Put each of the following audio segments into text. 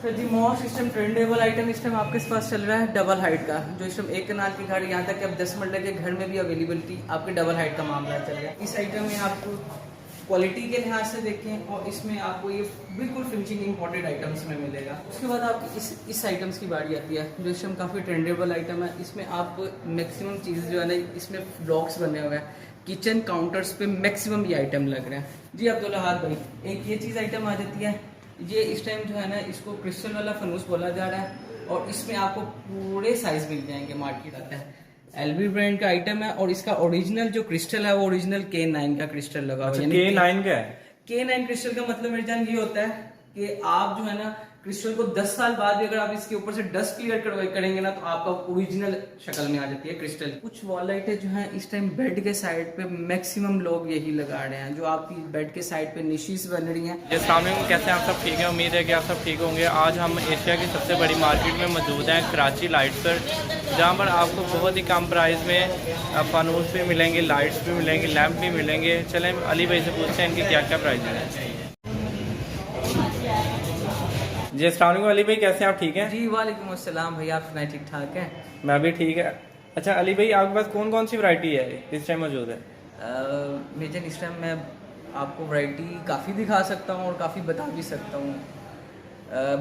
Sir जी, most इस time tradable item इस time आपके पास चल रहा है डबल हाइट का, जो इस टाइम एक कनाल की गाड़ी यहाँ तक कि अब 10 मरले के घर में भी अवेलेबिलिटी आपके डबल हाइट का मामला चल रहा है। इस आइटम में आपको क्वालिटी के लिहाज से देखें और इसमें आपको ये बिल्कुल फिनिशिंग इंपॉर्टेंट आइटम्स में मिलेगा। उसके बाद आप इस आइटम्स की बारी आती है जो इस टाइम काफ़ी ट्रेंडेबल आइटम है। इसमें आप मैक्सिमम चीज़ जो है ना, इसमें ब्लॉक्स बने हुए हैं, किचन काउंटर्स पे मैक्सिमम ये आइटम लग रहे हैं। जी अब्दुल्ला हाथ भाई, एक ये चीज़ आइटम आ जाती है, ये इस टाइम जो है ना इसको क्रिस्टल वाला फनूस बोला जा रहा है और इसमें आपको पूरे साइज मिल जाएंगे। मार्केट आता है एलबी ब्रांड का आइटम है और इसका ओरिजिनल जो क्रिस्टल है वो ओरिजिनल K9 का क्रिस्टल लगा हुआ है। K9 क्या है? K9 क्रिस्टल का मतलब मेरे जान ये होता है कि आप जो है ना क्रिस्टल को 10 साल बाद भी अगर आप इसके ऊपर से डस्ट क्लियर करेंगे ना तो आपका ओरिजिनल शक्ल में आ जाती है क्रिस्टल। कुछ वॉल लाइटें जो है इस टाइम बेड के साइड पे मैक्सिमम लोग यही लगा रहे हैं, जो आपकी बेड के साइड पे निशीज बन रही हैं। अस्सलाम वालेकुम, कैसे हैं आप सब? ठीक है, उम्मीद है कि आप सब ठीक होंगे। आज हम एशिया की सबसे बड़ी मार्केट में मौजूद हैं, कराची लाइट्स पर, जहाँ पर आपको बहुत ही कम प्राइस में फानूस भी मिलेंगे, लाइट्स भी मिलेंगे, लैंप भी मिलेंगे। चलें अली भाई से पूछते हैं इनकी क्या क्या प्राइस है। जी अस्सलाम वालेकुम अली भाई, कैसे हैं आप? ठीक हैं जी वालेकुम अस्सलाम भैया, आप सुनाए ठीक ठाक हैं? मैं भी ठीक है। अच्छा अली भाई, आपके पास कौन कौन सी वैरायटी है इस टाइम मौजूद है? मेजर इस टाइम मैं आपको वैरायटी काफ़ी दिखा सकता हूँ और काफ़ी बता भी सकता हूँ।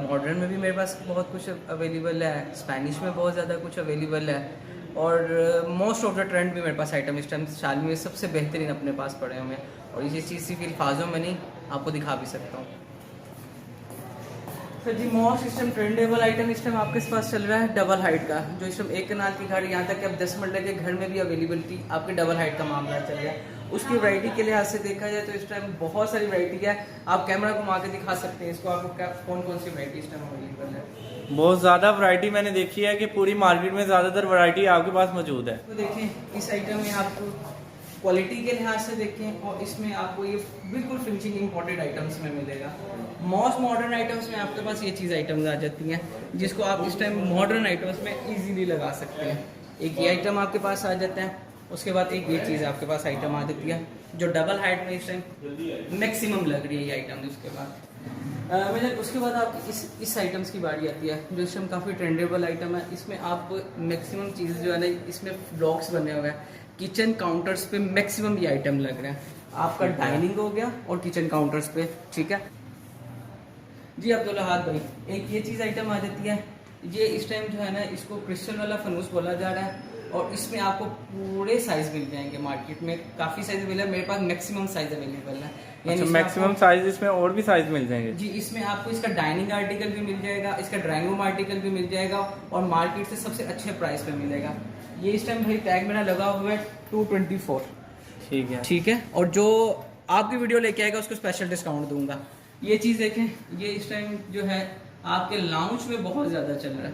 मॉडर्न में भी मेरे पास बहुत कुछ अवेलेबल है, स्पेनिश में बहुत ज़्यादा कुछ अवेलेबल है और मोस्ट ऑफ द ट्रेंड भी मेरे पास आइटम इस टाइम शालमी में सबसे बेहतरीन अपने पास पड़े हुए हैं और इसी चीज़ सिर्फ अल्फाजों में नहीं आपको दिखा भी सकता हूँ। सर जी, मोस्ट इस टाइम ट्रेंडेबल आइटम इस टाइम आपके पास चल रहा है डबल हाइट का, जो इस टाइम एक कनाल की गाड़ी यहाँ तक कि अब 10 मरले के घर में भी अवेलेबिलिटी आपके डबल हाइट का मामला चल रहा है। उसकी वैरायटी के लिहाज से देखा जाए तो इस टाइम बहुत सारी वैरायटी है। आप कैमरा घुमा के दिखा सकते हैं इसको, आपको क्या कौन कौन सी वैरायटी इस टाइम अवेलेबल है। बहुत ज़्यादा वैरायटी मैंने देखी है कि पूरी मार्केट में ज़्यादातर वैरायटी आपके पास मौजूद है। तो देखें इस आइटम में आपको क्वालिटी के लिहाज से देखें और इसमें आपको ये बिल्कुल फिनिशिंग इंपॉर्टेंट आइटम्स में मिलेगा। मोस्ट मॉडर्न आइटम्स में आपके पास ये चीज़ आइटम्स आ जाती हैं जिसको आप इस टाइम मॉडर्न आइटम्स में इजीली लगा सकते हैं। एक ये आइटम आपके पास आ जाता है, उसके बाद एक ये चीज़ आपके पास आइटम आ जाती है जो डबल हाइट में इस टाइम मैक्सिमम लग रही है ये आइटम। उसके बाद उसके बाद आप इस आइटम्स की बारी आती है जो इस टाइम काफ़ी ट्रेंडेबल आइटम है। इसमें आप मैक्सिमम चीज़ जो है ना, इसमें ब्लॉक्स बने हुए हैं, किचन काउंटर्स पे मैक्सिमम ये आइटम लग रहे हैं। आपका डाइनिंग हो गया और किचन काउंटर्स पे, ठीक है जी अब्दुल्ला हाथ भाई, एक ये चीज़ आइटम आ जाती है, ये इस टाइम जो है ना इसको क्रिस्टल वाला फनूस बोला जा रहा है और इसमें आपको पूरे साइज मिल जाएंगे। मार्केट में काफ़ी साइज अवेलेबल है, मेरे पास मैक्सिमम साइज अवेलेबल है। अच्छा, मैक्सिमम साइज, इसमें और भी साइज मिल जाएंगे? जी, इसमें आपको इसका डाइनिंग आर्टिकल भी मिल जाएगा, इसका ड्राइंग रूम आर्टिकल भी मिल जाएगा और मार्केट से सबसे अच्छे प्राइस पे मिलेगा। ये इस टाइम भाई टैग मेरा लगा हुआ है 224। ठीक है, ठीक है, और जो आपकी वीडियो लेके आएगा उसको स्पेशल डिस्काउंट दूंगा। ये चीज़ देखें, ये इस टाइम जो है आपके लाउंज में बहुत ज़्यादा चल रहा है।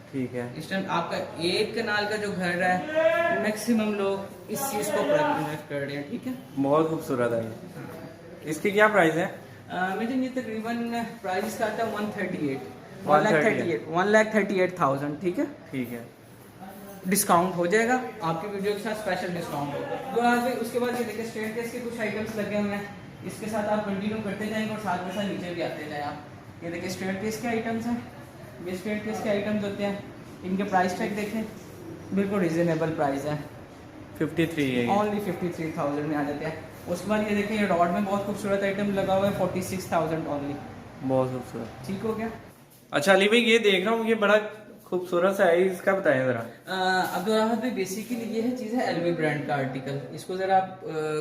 ठीक है, इस टाइम आपका एक कनाल का जो घर है मैक्सिमम लोग इस चीज़ को प्रेफर कर रहे हैं। ठीक है, बहुत खूबसूरत है ये। इसकी क्या प्राइस है? मुझे ये तकरीबन प्राइस इसका आता है 138 1,38,000। ठीक है, ठीक है, डिस्काउंट हो जाएगा आपकी वीडियो के साथ, स्पेशल डिस्काउंट होगा। तो आज उसके बाद ये देखिए स्टेयरकेस के कुछ आइटम्स लगे हुए हैं, इसके साथ आप कंटिन्यू करते जाएंगे और साथ में साथ नीचे भी आते जाए आप। ये देखिए स्टेयरकेस के आइटम्स हैं, ये स्टेयरकेस के आइटम्स होते हैं, इनके प्राइस टैग देखें, बिल्कुल रिजनेबल प्राइस है, 53 है, ओनली 53,000 में आ जाते हैं। उसके बाद ये देखिए ये रॉड में बहुत खूबसूरत आइटम लगा हुआ है 46,000 ओनली। बहुत खूबसूरत। ठीक हो गया। अच्छा अली भाई, ये देख रहा हूँ, ये बड़ा खूबसूरत सा है, इसका बताएं जरा। अब्दुल्ला भाई, बेसिकली ये है चीज़ है एलवी ब्रांड का आर्टिकल। इसको जरा आप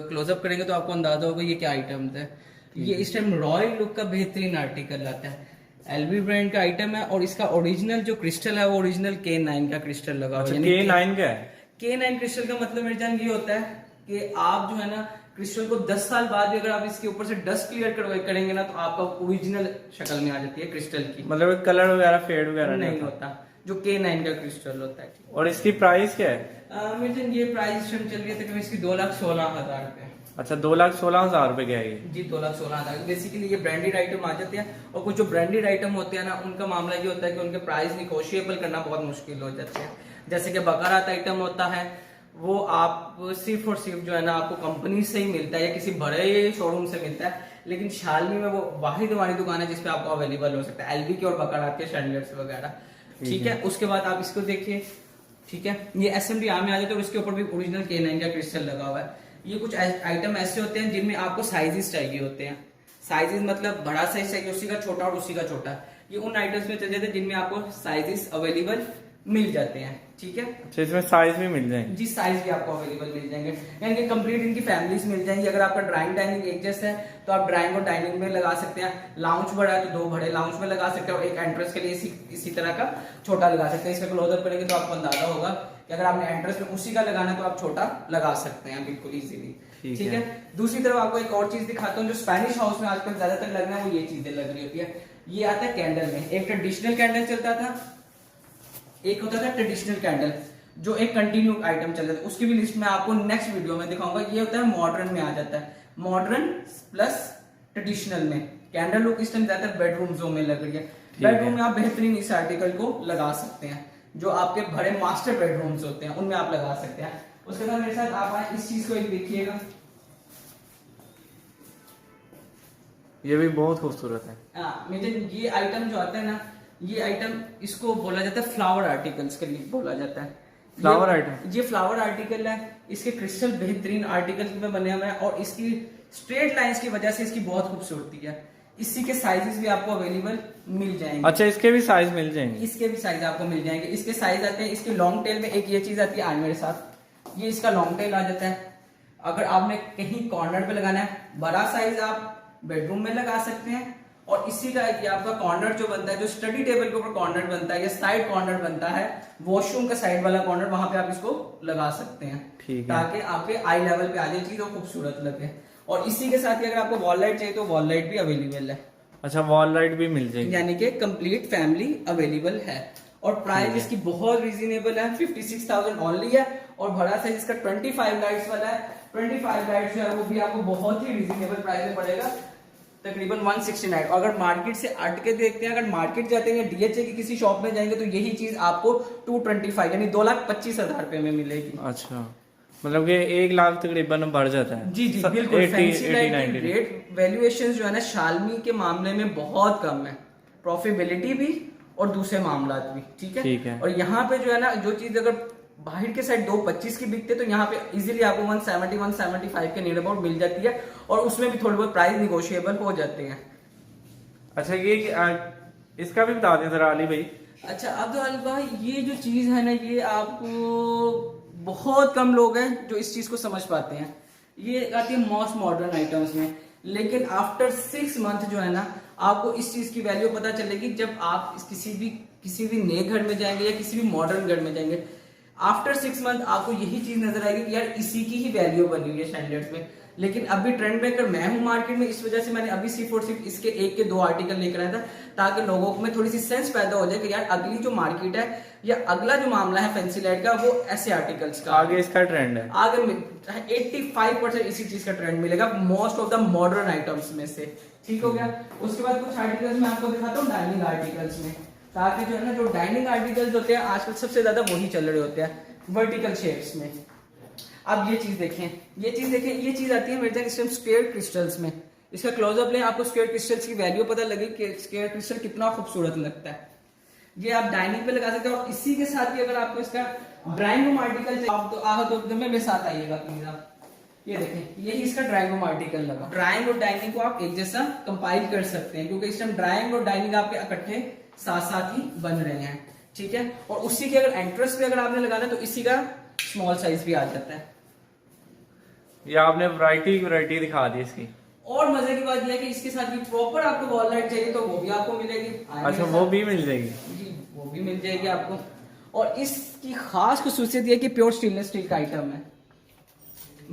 क्लोजअप करेंगे तो आपको अंदाजा होगा ये क्या आइटम है। ये इस टाइम रॉयल लुक का बेहतरीन आर्टिकल आता है, एलवी ब्रांड का आइटम है और इसका ओरिजिनल जो क्रिस्टल है वो ओरिजिनल K9 का क्रिस्टल लगा हुआ है। K9 क्या है? K9 क्रिस्टल का मतलब मेरे जान ये होता है कि आप जो है ना क्रिस्टल को 10 साल बाद भी अगर आप इसके ऊपर से डस्ट क्लियर करेंगे ना तो आपका ओरिजिनल शक्ल में आ जाती है क्रिस्टल की। मतलब कलर वगैरह फेड वगैरह नहीं होता, जो K9 का क्रिस्टल होता है। और इसकी प्राइस क्या है? मेरे जान ये प्राइस चल रही है तकरीबन इसकी 2,16,000 रुपए। अच्छा, 2,16,000 रुपए क्या है ये? जी 2,16,000। बेसिकली ये ब्रांडेड आइटम आ जाते हैं और कुछ जो ब्रांडेड आइटम होते हैं ना उनका मामला ये होता है कि उनके प्राइस निगोशिएबल करना बहुत मुश्किल हो जाते हैं। जैसे कि बकारात आइटम होता है वो आप सिर्फ और सिर्फ जो है ना आपको कंपनी से ही मिलता है या किसी बड़े शोरूम से मिलता है, लेकिन शालमी में वो वाहिद हमारी दुकान है जिसपे आपको अवेलेबल हो सकता है एलबी के और बकारात के सैंडल्स वगैरह। ठीक है, उसके बाद आप इसको देखिए। ठीक है, ये एसएमडी आम में आ जाते हैं और इसके ऊपर भी ओरिजिनल K9 का क्रिस्टल लगा हुआ है। ये कुछ आइटम ऐसे होते हैं जिनमें आपको साइजेस चाहिए होते हैं। साइजेस मतलब बड़ा साइज चाहिए उसी का छोटा और उसी का छोटा, ये उन आइटम्स में चले जाते हैं जिनमें आपको साइजेस अवेलेबल मिल जाते हैं। ठीक है, अच्छा इसमें साइज भी मिल जाएंगे जी, साइज भी आपको अवेलेबल मिल जाएंगे, यानी कि कंप्लीट इनकी फैमिलीज मिल जाएंगी। अगर आपका ड्राइंग डाइनिंग एक जैसा है तो आप ड्राइंग और डाइनिंग में लगा सकते हैं। लाउंज बड़ा है तो 2 बड़े लाउंज में लगा सकते हैं और एक एंट्रेंस के लिए इसी तरह का छोटा लगा सकते हैं। इसका क्लोजअप करेंगे तो आपको अंदाजा होगा कि अगर आपने एंट्रेंस में उसी का लगाना है तो आप छोटा लगा सकते हैं बिल्कुल इजीली। ठीक है, दूसरी तरफ आपको एक और चीज दिखाता हूँ जो स्पेनिश हाउस में आजकल ज्यादातर लग रहा है, वो ये चीजें लग रही होती है। ये आता है कैंडल में, एक ट्रेडिशनल कैंडल चलता था, एक होता था ट्रेडिशनल कैंडल जो एक कंटिन्यू आइटम चल रहा था, उसकी भी लिस्ट में आपको नेक्स्ट वीडियो में दिखाऊंगा। ये होता है मॉडर्न में आ जाता है, मॉडर्न प्लस ट्रेडिशनल में। कैंडल लुक इस टाइम ज्यादातर बेडरूम्स में लग रही है। बेडरूम में आप बेहतरीन इस आर्टिकल को लगा सकते हैं, जो आपके बड़े मास्टर बेडरूम्स होते हैं उनमें आप लगा सकते हैं। उसके बाद मेरे साथ आप आए, इस चीज को एक देखिएगा, ये भी बहुत खूबसूरत है। मुझे ये आइटम जो आता है ना, ये आइटम इसको बोला जाता है फ्लावर आर्टिकल्स के लिए बोला जाता है। फ्लावर आइटम, ये फ्लावर आर्टिकल है, इसके क्रिस्टल बेहतरीन आर्टिकल में बने हुए हैं और इसकी स्ट्रेट लाइंस की वजह से इसकी बहुत खूबसूरती है। इसी के साइजेस भी आपको अवेलेबल मिल जाएंगे। अच्छा इसके भी साइज मिल जाएंगे? इसके भी साइज आपको मिल जाएंगे। इसके साइज आते हैं, इसके लॉन्ग टेल में एक ये चीज आती है, आज मेरे साथ ये इसका लॉन्ग टेल आ जाता है। अगर आपने कहीं कॉर्नर पे लगाना है, बड़ा साइज आप बेडरूम में लगा सकते हैं और इसी का ये आपका कॉर्नर जो बनता है, जो स्टडी टेबल के ऊपर कॉर्नर बनता है या साइड कॉर्नर बनता है, वॉशरूम का साइड वाला कॉर्नर, वहां पे आप इसको लगा सकते हैं। ठीक है, ताकि आपके आई लेवल पे आ जाए चीज और खूबसूरत लगे। और इसी के साथ ही अगर आपको वॉल लाइट चाहिए तो वॉल लाइट भी अवेलेबल है। अच्छा वॉल लाइट भी मिल जाएगी, यानी कि कंप्लीट फैमिली अवेलेबल है और प्राइस इसकी बहुत रीजनेबल है, 56,000 ओनली है। और बड़ा साइज इसका 25 लाइट्स वाला है। 25 लाइट्स जो है वो भी आपको बहुत ही रीजनेबल प्राइस में पड़ेगा, तकरीबन 169। अगर मार्केट से हट के देखते हैं, अगर मार्केट जाते हैं या डीएचए की किसी शॉप में जाएंगे तो यही चीज आपको 225 यानी 2,25,000 रुपए में मिलेगी। अच्छा मतलब कि 1 लाख तकरीबन बढ़ जाता है। जी जी बिल्कुल। फैंसी लाइट की रेट वैल्यूएशन जो है ना शालमी के मामले में बहुत कम है, प्रॉफिटेबिलिटी भी और दूसरे मामला भी। ठीक है, और यहाँ पे जो है ना, जो चीज अगर बाहर के साइड 225 की बिकते तो यहाँ पे इजीली आपको 170 175 के नियर अबाउट मिल जाती है और उसमें भी थोड़े बहुत प्राइस निगोशिएबल हो जाते हैं। अच्छा ये इसका भी बता दें जरा अली भाई। अच्छा अब्दुल भाई, ये जो चीज है ना, ये आपको बहुत कम लोग हैं जो इस चीज को समझ पाते हैं। ये आती है मोस्ट मॉडर्न आइटम्स में, लेकिन आफ्टर 6 मंथ जो है ना, आपको इस चीज की वैल्यू पता चलेगी जब आप किसी भी नए घर में जाएंगे या किसी भी मॉडर्न घर में जाएंगे। आफ्टर 6 मंथ आपको यही चीज नजर आएगी कि यार इसी की ही वैल्यू बनी हुई है स्टैंडर्ड्स में। लेकिन अभी ट्रेंड मेकर मैं हूं मार्केट में, इस वजह से मैंने अभी सिर्फ और सिर्फ इसके 1 के 2 आर्टिकल लेकर आया था, ताकि लोगों में थोड़ी सी सेंस पैदा हो जाए कि यार अगली जो मार्केट है या अगला जो मामला है फैंसी लाइट का, वो ऐसे आर्टिकल्स का आगे इसका ट्रेंड है। आगे 85% इसी चीज का ट्रेंड मिलेगा most of the modern items में से। ठीक हो गया। उसके बाद कुछ आर्टिकल्स में आपको दिखाता हूँ डाइनिंग आर्टिकल्स में, ताकि जो है ना, जो डाइनिंग आर्टिकल्स होते हैं आजकल सबसे ज्यादा वही चल रहे होते हैं वर्टिकल शेप्स में। अब ये चीज देखें, ये चीज आती है मेरे पास स्क्वायर क्रिस्टल्स में। इसका क्लोजअप लें, आपको स्क्वायर क्रिस्टल्स की वैल्यू पता लगे कि स्क्वायर क्रिस्टल कितना खूबसूरत लगता है। ये आप डाइनिंग पे लगा सकते हो और इसी के साथ ही अगर आपको इसका ड्राइंग रूम आर्टिकल चाहिए, आप तो आहत तो मेरे साथ आइएगा प्लीज। आप ये देखें, यही इसका ड्राइंग रूम आर्टिकल लगा। ड्राइंग और डाइनिंग को आप एक जैसा कंपाइल कर सकते हैं, क्योंकि इस टाइम ड्राइंग और डाइनिंग आपके इकट्ठे साथ साथ ही बन रहे हैं। ठीक है, और उसी के अगर एंट्रेंस पे अगर आपने लगाना तो इसी का स्मॉल साइज भी आ जाता है। ये आपने वैरायटी दिखा दी इसकी। और मजे की बात यह है कि इसके साथ भी प्रॉपर आपको वॉल लाइट चाहिए तो वो भी आपको मिलेगी। अच्छा वो भी मिल जाएगी जी, वो भी मिल जाएगी आपको। और इसकी खास खसूसियत ये कि प्योर स्टेनलेस स्टील का आइटम है,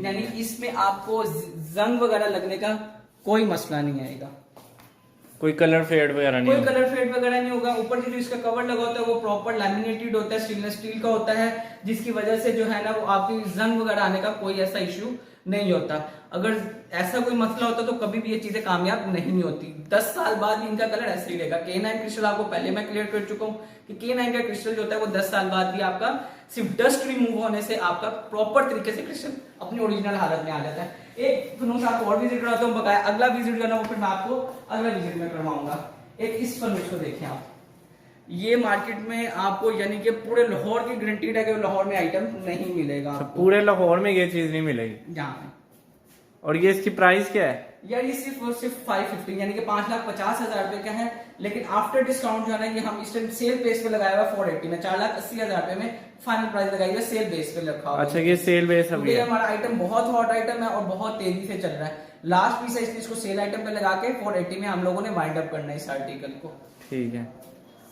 यानी इसमें आपको जंग वगैरह लगने का कोई मसला नहीं आएगा, कोई कलर फेड वगैरह नहीं, कोई कलर फेड वगैरह नहीं होगा। ऊपर जो इसका कवर लगा होता है वो प्रॉपर लैमिनेटेड होता है, स्टेनलेस स्टील का होता है, जिसकी वजह से जो है ना वो आपकी जंग वगैरह आने का कोई ऐसा इश्यू नहीं होता। अगर ऐसा कोई मसला होता तो कभी भी ये चीजें कामयाब नहीं होती। 10 साल बाद भी इनका कलर ऐसे ही रहेगा। K9 क्रिस्टल आपको पहले मैं क्लियर कर चुका हूँ कि K9 का क्रिस्टल जो होता है वो 10 साल बाद भी आपका सिर्फ डस्ट रिमूव होने से आपका प्रॉपर तरीके से क्रिस्टल अपनी ओरिजिनल हालत में आ जाता है। एक फनूस आपको और विजिट कराता हूँ, बकाया अगला विजिट करना वो फिर मैं आपको अगला विजिट में करवाऊंगा। एक इस फनूस को देखें आप, ये मार्केट में आपको यानी कि पूरे लाहौर की गारंटीड है कि लाहौर में आइटम नहीं मिलेगा आपको। पूरे लाहौर में ये चीज नहीं मिलेगी यहाँ पे। और ये इसकी प्राइस क्या है? यार ये सिर्फ 550 यानी कि 5,50,000 रुपए का है, लेकिन आफ्टर डिस्काउंट जो है ना ये हम इस टाइम सेल बेस पे लगाया हुआ 480 में, 4,80,000 रुपए में फाइनल प्राइस लगाई है, सेल बेस पे रखा हुआ। अच्छा, ये सेल बेस अभी है। हमारा आइटम बहुत हॉट आइटम है और बहुत तेजी से चल रहा है। लास्ट पीस है इसलिए इसको सेल आइटम पे लगा के 480 में हम लोगों ने वाइंड अप करना है इस आर्टिकल को। ठीक है।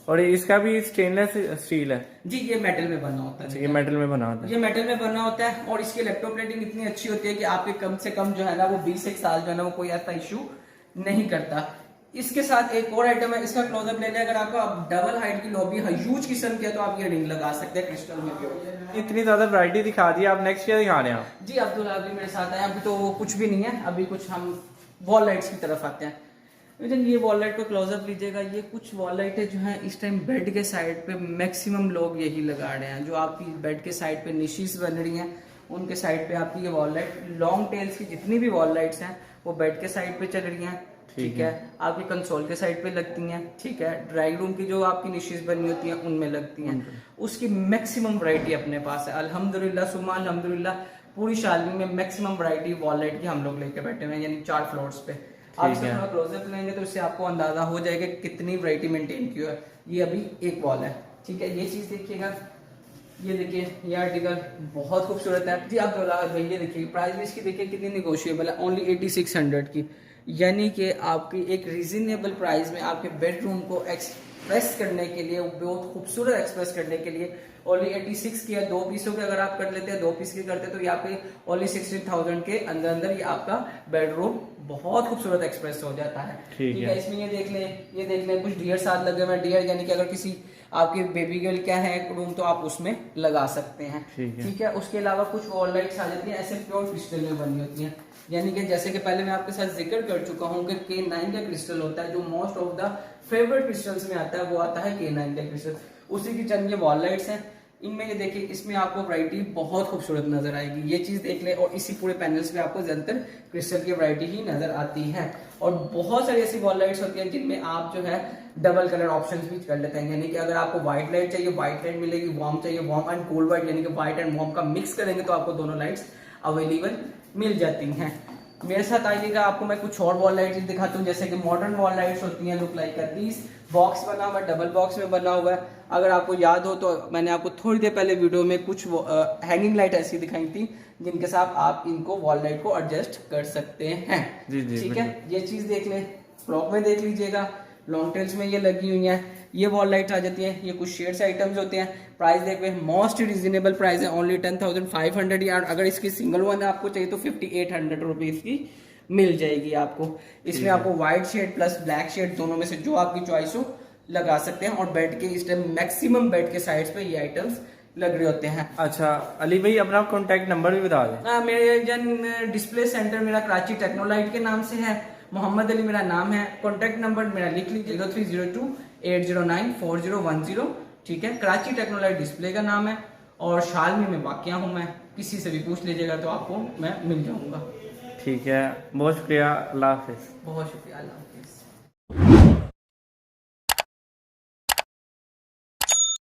और इसका भी स्टेनलेस स्टील है जी, ये मेटल में बना होता है। अच्छा, ये मेटल में बना होता है। ये मेटल में बना होता है और इसकी इलेक्ट्रोप्लेटिंग इतनी अच्छी होती है कि आपके कम से कम जो है ना वो 20 साल जो है ना वो कोई ऐसा इशू नहीं करता। इसके साथ एक और आइटम है, इसका क्लोजअप ले लें अगर आपको डबल हाइट की लॉबी ह्यूज किस्म की है तो आप ये रिंग लगा सकते हैं क्रिस्टल में भी। इतनी ज्यादा वैरायटी दिखा दी, आप नेक्स्ट क्या दिखा रहे हैं आप? जी अब्दुल अभी मेरे साथ है, अभी तो वो कुछ भी नहीं है, अभी कुछ हम वॉल लाइट्स की तरफ आते हैं। ये वॉल लाइट को क्लोजअप लीजिएगा, ये कुछ वॉल लाइटें जो हैं इस टाइम बेड के साइड पे मैक्सिमम लोग यही लगा रहे हैं। जो आपकी बेड के साइड पे निशीज बन रही हैं उनके साइड पे आपकी ये वॉल लाइट, लॉन्ग टेल्स की जितनी भी वॉल लाइट्स हैं वो बेड के साइड पे चल रही हैं। ठीक है, आपकी कंसोल के साइड पे लगती हैं। ठीक है, ड्राइंग रूम की जो आपकी निशीज बनी होती हैं उनमें लगती हैं। उसकी मैक्सिमम वैरायटी अपने पास है अल्हम्दुलिल्लाह, सुमा अल्हम्दुलिल्लाह। पूरी शालमी में मैक्सिमम वैरायटी वॉल लाइट की हम लोग लेके बैठे हुए हैं, यानी 4 फ्लोर्स पे। आप इसका थोड़ा क्लोजअप लेंगे तो इससे आपको अंदाजा हो जाएगा कितनी वैरायटी मेंटेन की है। ये अभी एक वॉल है। ठीक है, ये चीज देखिएगा, ये देखिए ये आर्टिकल बहुत खूबसूरत है जी। आप भाई ये देखिए प्राइस भी इसकी देखिए कितनी निगोशिएबल है, ओनली 8600 की, यानी कि आपकी एक रीजनेबल प्राइस में आपके बेडरूम को एक्सप्रेस करने के लिए, बहुत खूबसूरत एक्सप्रेस करने के लिए ओनली 86 की है। 2 पीसों के अगर आप कर लेते हैं, 2 पीस के करते हैं तो यहाँ पे ओनली 16,000 के अंदर अंदर ये आपका बेडरूम बहुत खूबसूरत एक्सप्रेस हो जाता है। ठीक है, इसमें ये देख लें कुछ डियर साथ लगे हुए हैं। डियर यानी कि अगर किसी आपकी बेबी गर्ल क्या है रूम तो आप उसमें लगा सकते हैं। ठीक है, उसके अलावा कुछ वॉल लाइट्स आ जाती हैं ऐसे प्योर क्रिस्टल में बनी होती हैं, यानी कि जैसे कि पहले मैं आपके साथ जिक्र कर चुका हूँ कि K9 का क्रिस्टल होता है जो most of the favourite crystals में आता है, वो आता है K9 का क्रिस्टल। उसी की चंद ये वॉल लाइट्स हैं। इनमें ये देखिए, इसमें आपको वैरायटी बहुत खूबसूरत नजर आएगी। ये चीज देख ले, और इसी पूरे पैनल्स में आपको ज्यादातर क्रिस्टल की वैरायटी ही नजर आती है। और बहुत सारी ऐसी वॉल लाइट्स होती हैं जिनमें आप जो है डबल कलर ऑप्शंस भी कर लेते हैं, यानी कि अगर आपको व्हाइट लाइट चाहिए व्हाइट लाइट मिलेगी, वार्म चाहिए वार्म एंड कोल्ड व्हाइट, यानी कि व्हाइट एंड वार्म का मिक्स करेंगे तो आपको दोनों लाइट्स अवेलेबल मिल जाती हैं। मेरे साथ आइएगा, आपको मैं कुछ और वॉल लाइट्स दिखाता हूँ, जैसे कि मॉडर्न वॉल लाइट्स होती हैं, लुक लाइक दिस। बॉक्स बना हुआ है, डबल बॉक्स में बना हुआ है। अगर आपको याद हो तो मैंने आपको थोड़ी देर पहले वीडियो में कुछ हैंगिंग लाइट ऐसी दिखाई थी जिनके साथ आप इनको वॉल लाइट को एडजस्ट कर सकते हैं। ठीक है, ये चीज देख लें, फ्लॉक में देख लीजिएगा, लॉन्ग टेल्स में ये लगी हुई हैं। ये वॉल लाइट आ जाती हैं, ये कुछ शेड्स आइटम्स होते हैं। प्राइस देखिए मोस्ट रिजनेबल प्राइस है, ओनली 10,500। या अगर इसकी सिंगल वन आपको चाहिए तो 5,800 रुपीज की मिल जाएगी आपको। इसमें आपको white shade plus black shade दोनों में से जो आपकी चॉइस हो लगा सकते हैं। और बेड के इस टाइम मैक्सिमम बेड के साइड्स पे ये आइटम्स लग रहे होते हैं। अच्छा अली भाई, अपना कॉन्टेक्ट नंबर भी बता दें। मेरे जन डिस्प्ले सेंटर मेरा कराची टेक्नोलाइट के नाम से है, मोहम्मद अली मेरा नाम है। कॉन्टेक्ट नंबर मेरा लिख लीजिए 0302-809-4010। ठीक है, कराची टेक्नोलाइट डिस्प्ले का नाम है और शालमी में वाक़या हूँ मैं। किसी से भी पूछ लीजिएगा तो आपको मैं मिल जाऊंगा। ठीक है, बहुत शुक्रिया, अल्लाह हाफिज़। बहुत शुक्रिया, अल्लाह हाफिज़।